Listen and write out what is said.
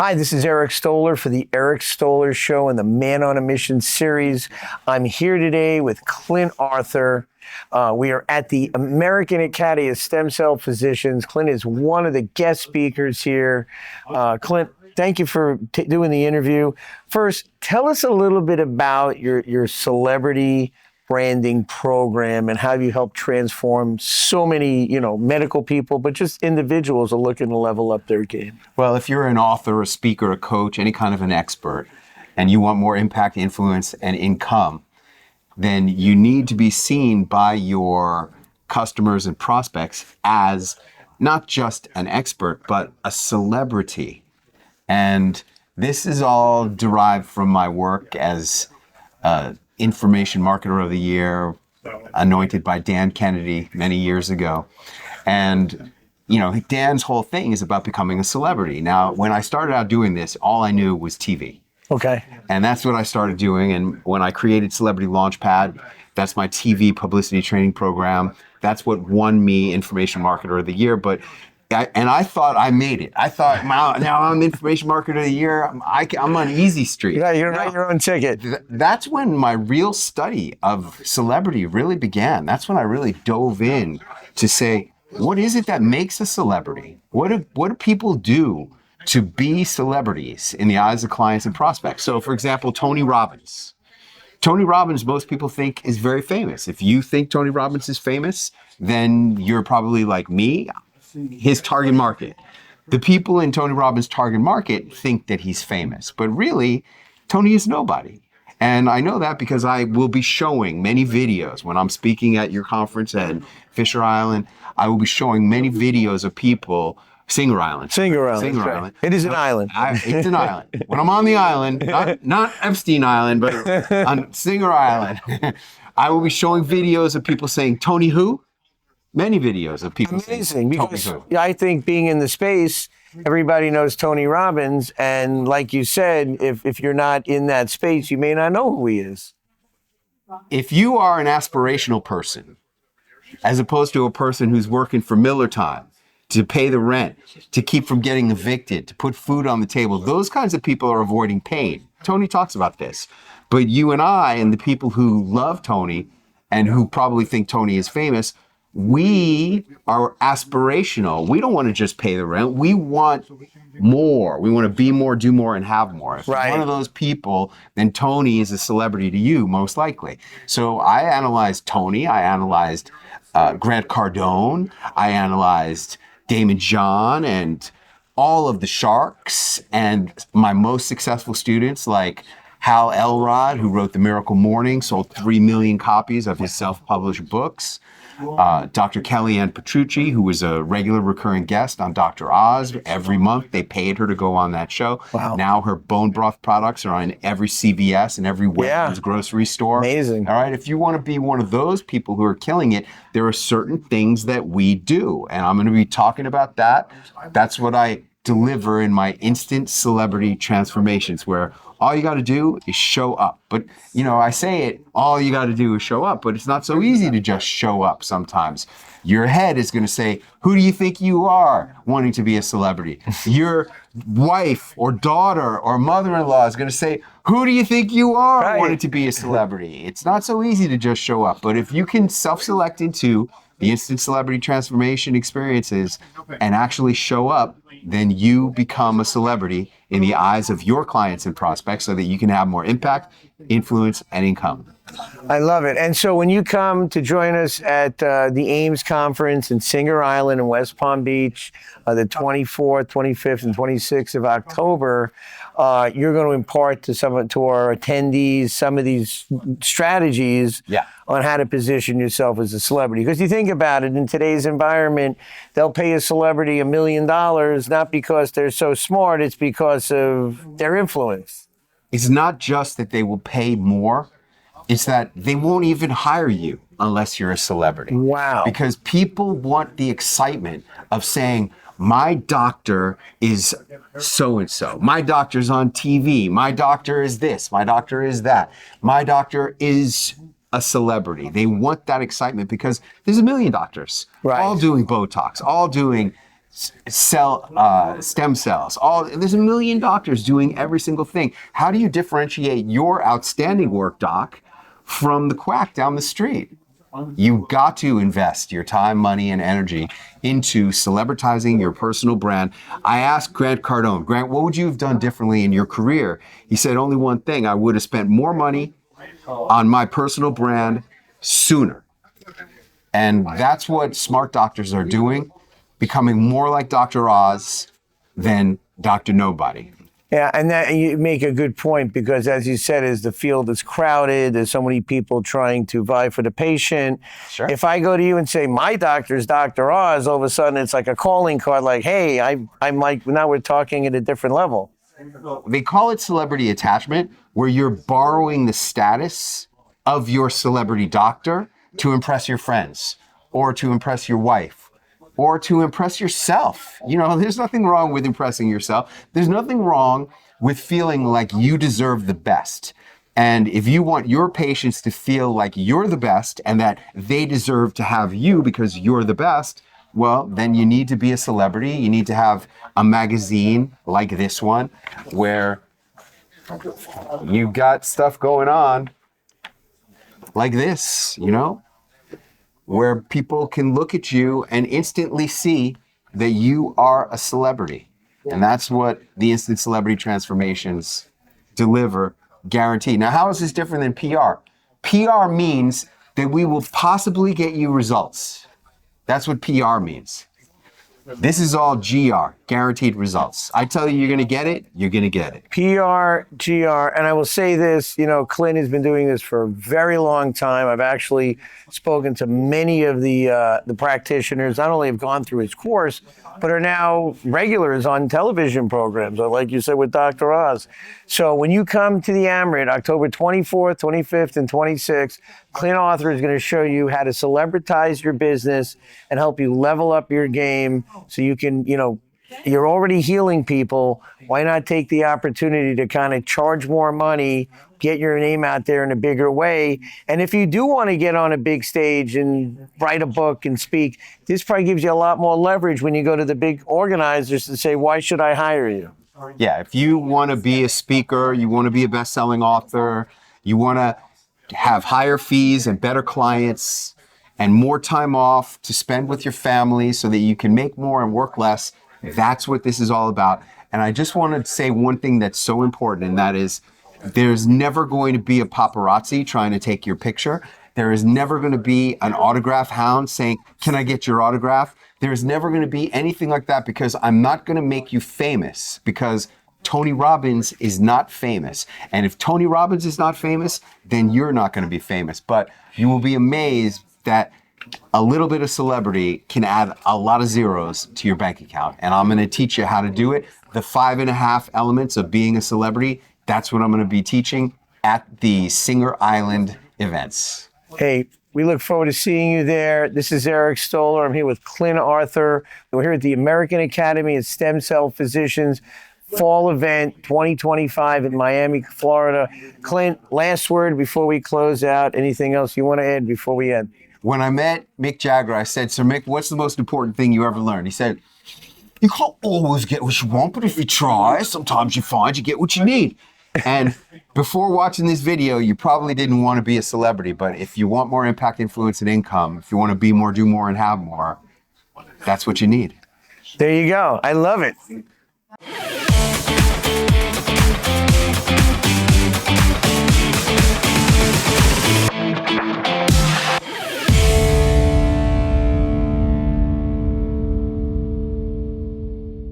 Hi, this is Eric Stoller for the Eric Stoller Show and the Man on a Mission series. I'm here today with Clint Arthur. We are at the American Academy of Stem Cell Physicians. Clint is one of the guest speakers here. Clint, thank you for doing the interview. First, tell us a little bit about your celebrity branding program and how you help transform so many, medical people, but just individuals are looking to level up their game. Well, if you're an author, a speaker, a coach, any kind of an expert, and you want more impact, influence, and income, then you need to be seen by your customers and prospects as not just an expert, but a celebrity. And this is all derived from my work as Information Marketer of the Year, anointed by Dan Kennedy many years ago. And, Dan's whole thing is about becoming a celebrity. Now, when I started out doing this, all I knew was TV. Okay. And that's what I started doing. And when I created Celebrity Launchpad, that's my TV publicity training program. That's what won me Information Marketer of the Year. I thought I made it. I thought, now I'm Information Marketer of the Year. I'm on easy street. Yeah, you're write your own ticket. That's when my real study of celebrity really began. That's when I really dove in to say, what is it that makes a celebrity? What do people do to be celebrities in the eyes of clients and prospects? So, for example, Tony Robbins. Tony Robbins, most people think, is very famous. If you think Tony Robbins is famous, then you're probably like me, his target market. The people in Tony Robbins' target market think that he's famous, but really, Tony is nobody. And I know that because I will be showing many videos when I'm speaking at your conference at Fisher Island. I will be showing many videos of people. Singer Island. Right. It is an island. It's an island. When I'm on the island, not Epstein Island, but on Singer Island, I will be showing videos of people saying, Tony who? Many videos of people saying, because I think being in the space, everybody knows Tony Robbins. And like you said, if you're not in that space, you may not know who he is. If you are an aspirational person, as opposed to a person who's working for Miller Time, to pay the rent, to keep from getting evicted, to put food on the table, those kinds of people are avoiding pain. Tony talks about this. But you and I and the people who love Tony and who probably think Tony is famous, we are aspirational. We don't want to just pay the rent. We want more. We want to be more, do more, and have more. If you're one of those people, then Tony is a celebrity to you, most likely. So I analyzed Tony. I analyzed Grant Cardone. I analyzed Damon John and all of the Sharks and my most successful students like Hal Elrod, who wrote The Miracle Morning, sold 3 million copies of his self-published books. Dr. Kellyanne Petrucci, who was a regular recurring guest on Dr. Oz. Every month they paid her to go on that show. Wow. Now her bone broth products are on every CVS and every Wegmans grocery store. Amazing. All right, if you want to be one of those people who are killing it, there are certain things that we do. And I'm going to be talking about that. That's what I deliver in my instant celebrity transformations, where all you got to do is show up. But, I say it, all you got to do is show up, but it's not so easy to just show up sometimes. Your head is going to say, who do you think you are wanting to be a celebrity? Your wife or daughter or mother-in-law is going to say, who do you think you are wanting to be a celebrity? It's not so easy to just show up. But if you can self-select into the instant celebrity transformation experiences and actually show up, then you become a celebrity in the eyes of your clients and prospects so that you can have more impact, influence, and income. I love it. And so when you come to join us at the AIMS conference in Singer Island in West Palm Beach, the 24th, 25th, and 26th of October, you're going to impart to our attendees some of these strategies on how to position yourself as a celebrity. Because you think about it, in today's environment, they'll pay a celebrity $1 million, not because they're so smart, it's because of their influence. It's not just that they will pay more, it's that they won't even hire you unless you're a celebrity. Wow. Because people want the excitement of saying, my doctor is so-and-so. My doctor's on TV. My doctor is this. My doctor is that. My doctor is a celebrity. They want that excitement because there's 1 million doctors all doing Botox, all doing stem cells. There's a million doctors doing every single thing. How do you differentiate your outstanding work, doc, from the quack down the street? You've got to invest your time, money, and energy into celebritizing your personal brand. I asked Grant Cardone, Grant, what would you have done differently in your career? He said only one thing: I would have spent more money on my personal brand sooner. And that's what smart doctors are doing, becoming more like Dr. Oz than Dr. Nobody. Yeah, and that you make a good point, because as you said, as the field is crowded, there's so many people trying to vie for the patient. Sure. If I go to you and say my doctor's Dr. Oz, all of a sudden it's like a calling card, like, hey, I'm like, now we're talking at a different level. They call it celebrity attachment, where you're borrowing the status of your celebrity doctor to impress your friends, or to impress your wife, or to impress yourself. You know, there's nothing wrong with impressing yourself. There's nothing wrong with feeling like you deserve the best. And if you want your patients to feel like you're the best and that they deserve to have you because you're the best, well, then you need to be a celebrity. You need to have a magazine like this one where you've got stuff going on like this, you know, where people can look at you and instantly see that you are a celebrity. And that's what the instant celebrity transformations deliver, guaranteed. Now, how is this different than PR? PR means that we will possibly get you results. That's what PR means. This is all GR, guaranteed results. I tell you, you're going to get it, you're going to get it. PR, GR, and I will say this, you know, Clint has been doing this for a very long time. I've actually spoken to many of the practitioners, not only have gone through his course, but are now regulars on television programs, like you said with Dr. Oz. So when you come to the Amaret, October 24th, 25th, and 26th, Clint Arthur is going to show you how to celebritize your business and help you level up your game so you can, you know, you're already healing people. Why not take the opportunity to kind of charge more money, get your name out there in a bigger way? And if you do want to get on a big stage and write a book and speak, this probably gives you a lot more leverage when you go to the big organizers to say, why should I hire you? Yeah, if you want to be a speaker, you want to be a best-selling author, you want to have higher fees and better clients and more time off to spend with your family so that you can make more and work less, that's what this is all about. And I just want to say one thing that's so important, and that is there's never going to be a paparazzi trying to take your picture. There is never going to be an autograph hound saying, can I get your autograph? There is never going to be anything like that, because I'm not going to make you famous, because Tony Robbins is not famous. And if Tony Robbins is not famous, then you're not going to be famous. But you will be amazed that a little bit of celebrity can add a lot of zeros to your bank account. And I'm going to teach you how to do it. The 5.5 elements of being a celebrity, that's what I'm going to be teaching at the Singer Island events. Hey, we look forward to seeing you there. This is Eric Stoller. I'm here with Clint Arthur. We're here at the American Academy of Stem Cell Physicians Fall Event 2025 in Miami, Florida. Clint, last word before we close out. Anything else you want to add before we end? When I met Mick Jagger, I said, Sir Mick, what's the most important thing you ever learned? He said, you can't always get what you want, but if you try, sometimes you find you get what you need. And before watching this video, you probably didn't want to be a celebrity, but if you want more impact, influence, and income, if you want to be more, do more, and have more, that's what you need. There you go. I love it.